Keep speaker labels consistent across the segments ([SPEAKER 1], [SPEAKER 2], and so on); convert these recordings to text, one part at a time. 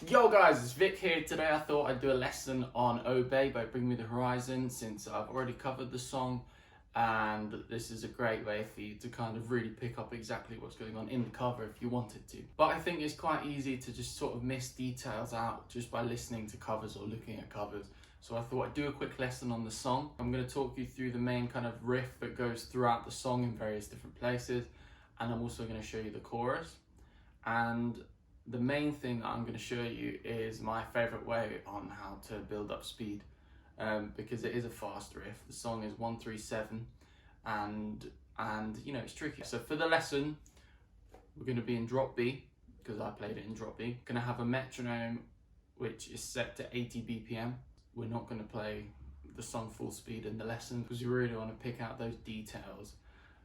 [SPEAKER 1] Yo guys, it's Vic here. Today I thought I'd do a lesson on Obey by Bring Me the Horizon, since I've already covered the song, and this is a great way for you to kind of really pick up exactly what's going on in the cover if you wanted to. But I think it's quite easy to just sort of miss details out just by listening to covers or looking at covers. So I thought I'd do a quick lesson on the song. I'm going to talk you through the main kind of riff that goes throughout the song in various different places, and I'm also going to show you the chorus. And the main thing that I'm going to show you is my favourite way on how to build up speed, because it is a fast riff. The song is 1-3-7, and you know, it's tricky. So for the lesson, we're going to be in drop B, because I played it in drop B. Going to have a metronome which is set to 80 BPM. We're not going to play the song full speed in the lesson, because you really want to pick out those details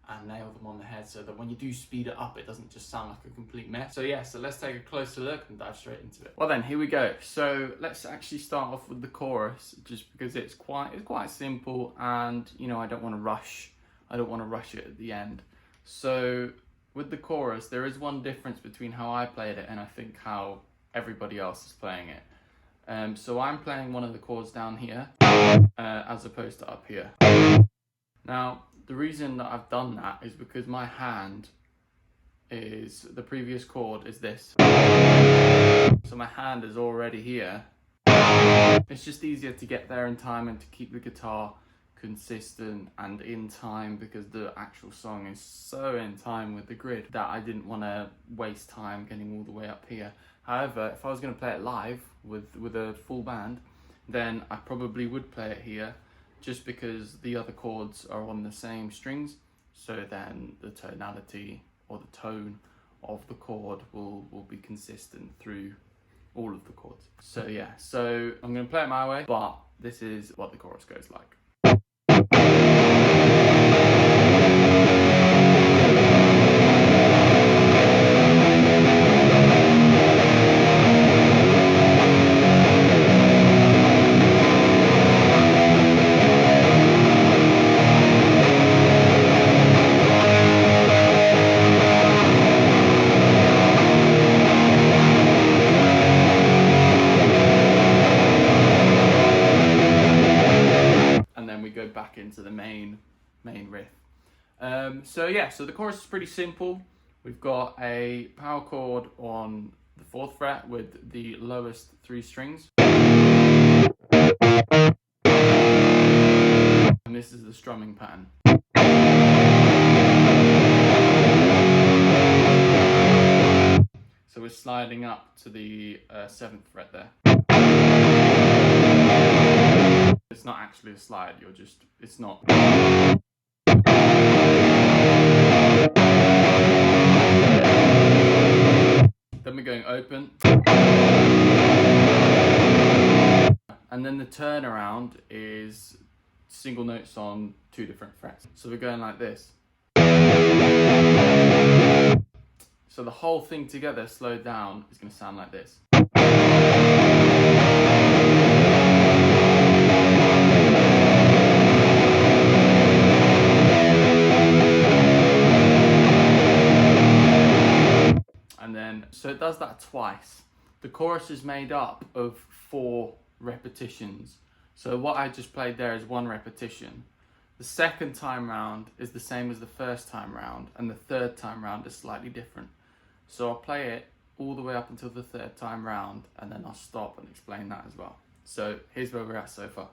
[SPEAKER 1] and nail them on the head, so that when you do speed it up, it doesn't just sound like a complete mess. So yeah, so let's take a closer look and dive straight into it. Well then, here we go. So let's actually start off with the chorus, just because it's quite simple, and you know, I don't want to rush it at the end. So with the chorus, there is one difference between how I played it and I think how everybody else is playing it. So I'm playing one of the chords down here, as opposed to up here. Now, the reason that I've done that is because my hand is, the previous chord is this. So my hand is already here. It's just easier to get there in time and to keep the guitar consistent and in time, because the actual song is so in time with the grid that I didn't want to waste time getting all the way up here. However, if I was going to play it live with a full band, then I probably would play it here, just because the other chords are on the same strings, so then the tonality or the tone of the chord will be consistent through all of the chords. So yeah, so I'm going to play it my way, but this is what the chorus goes like. Go back into the main riff. So yeah, so the chorus is pretty simple. We've got a power chord on the 4th fret with the lowest 3 strings, and this is the strumming pattern. So we're sliding up to the 7th fret there. It's not actually a slide, it's not. Then we're going open. And then the turnaround is single notes on 2 different frets. So we're going like this. So the whole thing together, slowed down, is going to sound like this. So it does that twice. The chorus is made up of 4 repetitions. So what I just played there is 1 repetition. The second time round is the same as the first time round, and the third time round is slightly different. So I'll play it all the way up until the 3rd time round, and then I'll stop and explain that as well. So here's where we're at so far.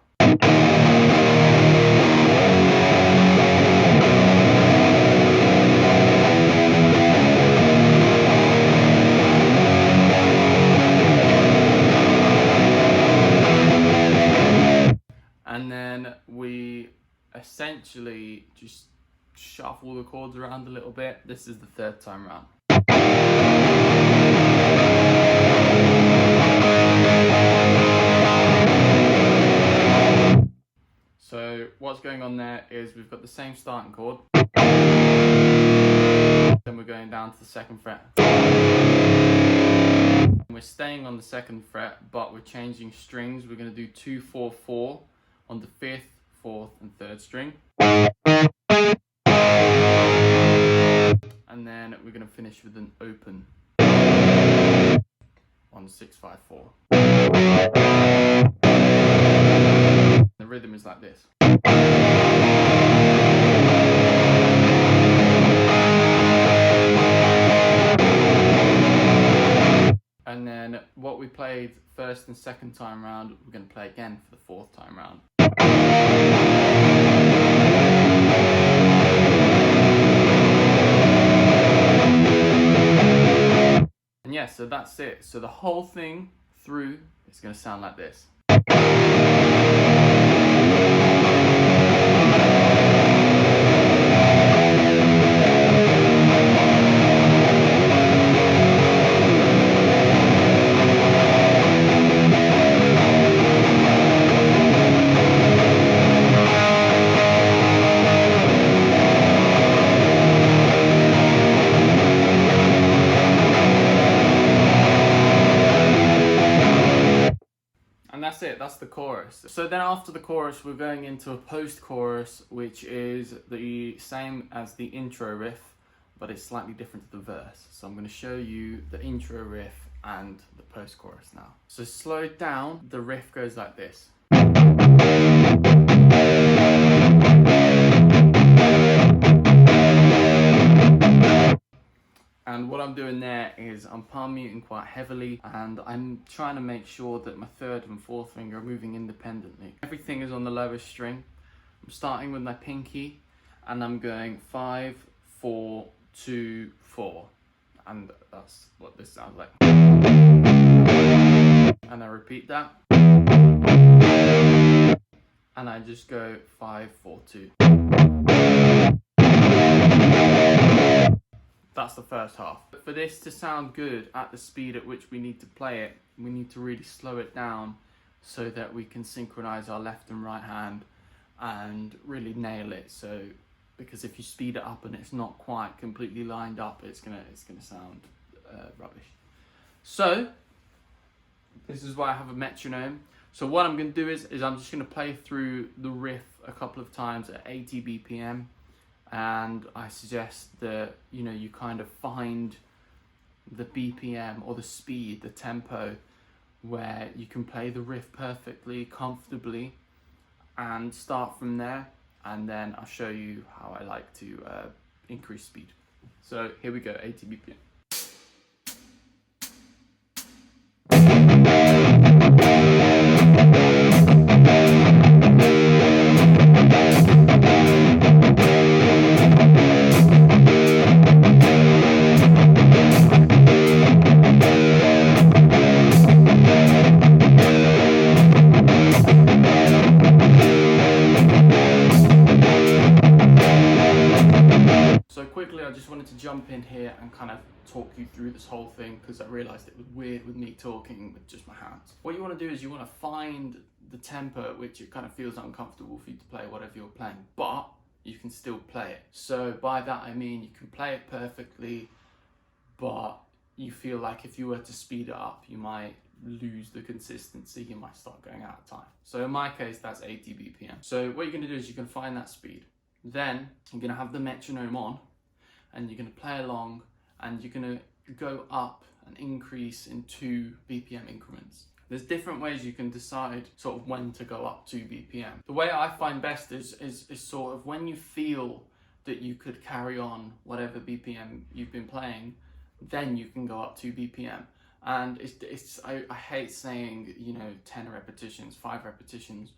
[SPEAKER 1] And then we essentially just shuffle the chords around a little bit. This is the 3rd time round. So what's going on there is we've got the same starting chord. Then we're going down to the 2nd fret. We're staying on the 2nd fret, but we're changing strings. We're going to do 2-4-4 on the 5th, 4th and 3rd string. And then we're going to finish with an open. on 6/5/4. The rhythm is like this. And then what we played first and second time round, we're going to play again for the fourth time round. And yeah, so that's it. So the whole thing through is going to sound like this. And that's it, that's the chorus. So then after the chorus, we're going into a post-chorus, which is the same as the intro riff, but it's slightly different to the verse. So I'm going to show you the intro riff and the post-chorus now. So slowed down, the riff goes like this. And what I'm doing there is I'm palm muting quite heavily, and I'm trying to make sure that my third and fourth finger are moving independently. Everything is on the lowest string. I'm starting with my pinky and I'm going 5, 4, 2, 4. And that's what this sounds like. And I repeat that. And I just go 5, 4, 2. That's the first half. But for this to sound good at the speed at which we need to play it, we need to really slow it down so that we can synchronize our left and right hand and really nail it. So, because if you speed it up and it's not quite completely lined up, it's gonna sound rubbish. So this is why I have a metronome. So what I'm gonna do is I'm just gonna play through the riff a couple of times at 80 BPM. And I suggest that, you know, you kind of find the BPM or the speed, the tempo, where you can play the riff perfectly, comfortably, and start from there. And then I'll show you how I like to increase speed. So here we go, 80 BPM. I just wanted to jump in here and kind of talk you through this whole thing because I realized it was weird with me talking with just my hands. What you want to do is you want to find the tempo at which it kind of feels uncomfortable for you to play whatever you're playing, but you can still play it. So by that I mean you can play it perfectly, but you feel like if you were to speed it up, you might lose the consistency, you might start going out of time. So in my case, that's 80 BPM. So what you're going to do is you can find that speed. Then you're going to have the metronome on, and you're going to play along, and you're going to go up and increase in 2 BPM increments. There's different ways you can decide sort of when to go up 2 BPM. The way I find best is sort of when you feel that you could carry on whatever BPM you've been playing, then you can go up 2 BPM. And I hate saying, you know, 10 repetitions, 5 repetitions,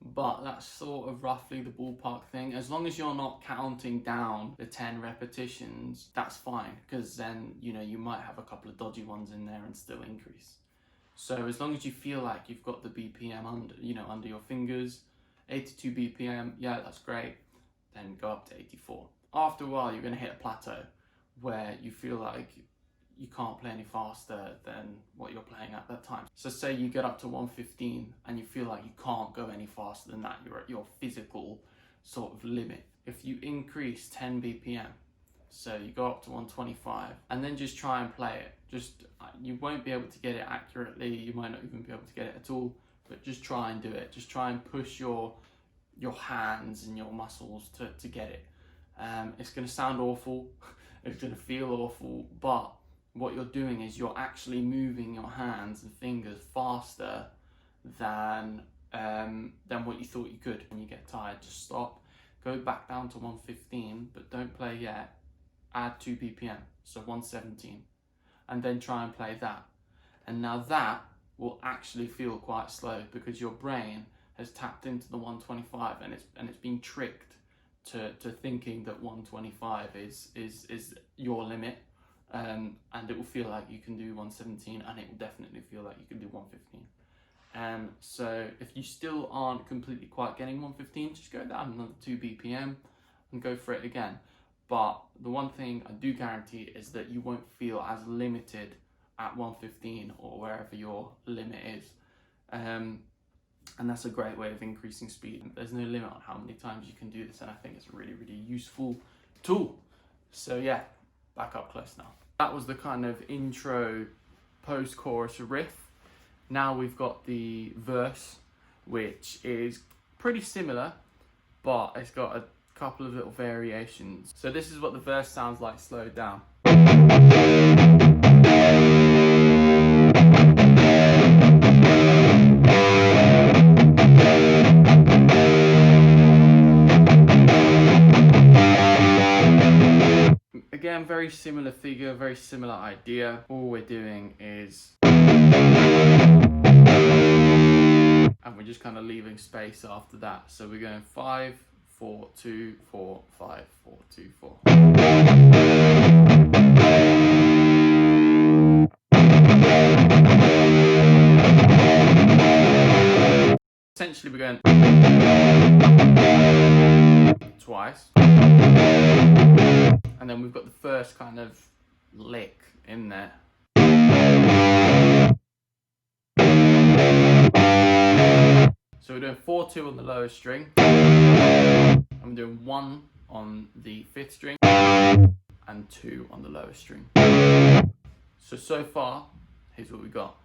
[SPEAKER 1] but that's sort of roughly the ballpark thing. As long as you're not counting down the 10 repetitions, that's fine, because then, you know, you might have a couple of dodgy ones in there and still increase. So as long as you feel like you've got the BPM under your fingers, 82 BPM, yeah, that's great. Then go up to 84. After a while, you're going to hit a plateau where you feel like you can't play any faster than what you're playing at that time. So say you get up to 115 and you feel like you can't go any faster than that, you're at your physical sort of limit. If you increase 10 BPM, so you go up to 125 and then just try and play it. You won't be able to get it accurately, you might not even be able to get it at all, but just try and do it. Just try and push your hands and your muscles to get it. It's going to sound awful, it's going to feel awful, but what you're doing is you're actually moving your hands and fingers faster than what you thought you could. When you get tired, just stop, go back down to 115, but don't play yet. Add 2 BPM, so 117, and then try and play that. And now that will actually feel quite slow because your brain has tapped into the 125 and it's been tricked to thinking that 125 is your limit, and it will feel like you can do 117, and it will definitely feel like you can do 115. So if you still aren't completely quite getting 115, just go down another 2 BPM and go for it again. But the one thing I do guarantee is that you won't feel as limited at 115 or wherever your limit is. And that's a great way of increasing speed. There's no limit on how many times you can do this, and I think it's a really, really useful tool. So yeah, back up close now. That was the kind of intro post-chorus riff. Now we've got the verse, which is pretty similar, but it's got a couple of little variations. So this is what the verse sounds like slowed down. Again, very similar figure, very similar idea. All we're doing is, and we're just kind of leaving space after that. So we're going 5, 4, 2, 4, 5, 4, 2, 4. Essentially, we're going twice, and then we've got the first kind of lick in there. So we're doing 4, 2 on the lowest string, and we're doing 1 on the 5th string, and 2 on the lowest string. So far, here's what we got.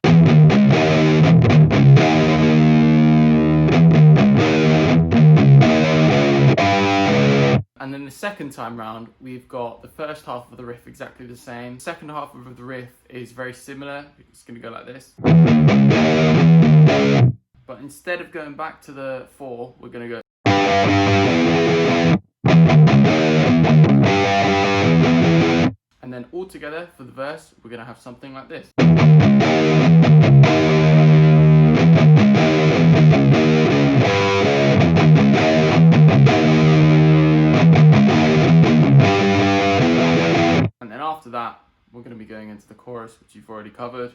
[SPEAKER 1] And then the second time round, we've got the first half of the riff exactly the same. The second half of the riff is very similar. It's going to go like this. But instead of going back to the 4, we're going to go. And then all together for the verse, we're going to have something like this. And then after that, we're going to be going into the chorus, which you've already covered,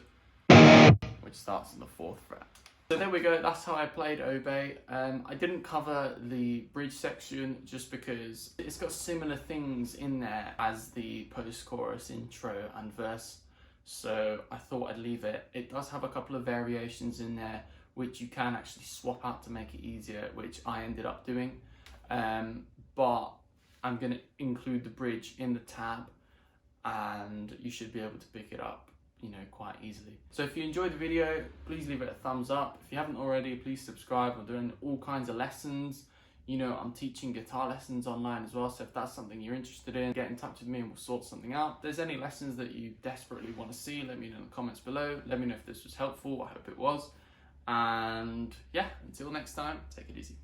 [SPEAKER 1] which starts on the 4th fret. So there we go, that's how I played Obey. I didn't cover the bridge section just because it's got similar things in there as the post-chorus intro and verse, so I thought I'd leave it. It does have a couple of variations in there which you can actually swap out to make it easier, which I ended up doing, but I'm going to include the bridge in the tab and you should be able to pick it up, you know, quite easily. So if you enjoyed the video, please leave it a thumbs up. If you haven't already, please subscribe. I'm doing all kinds of lessons. You know, I'm teaching guitar lessons online as well, so if that's something you're interested in, get in touch with me and we'll sort something out. If there's any lessons that you desperately want to see, let me know in the comments below. Let me know if this was helpful. I hope it was. And yeah, until next time, take it easy.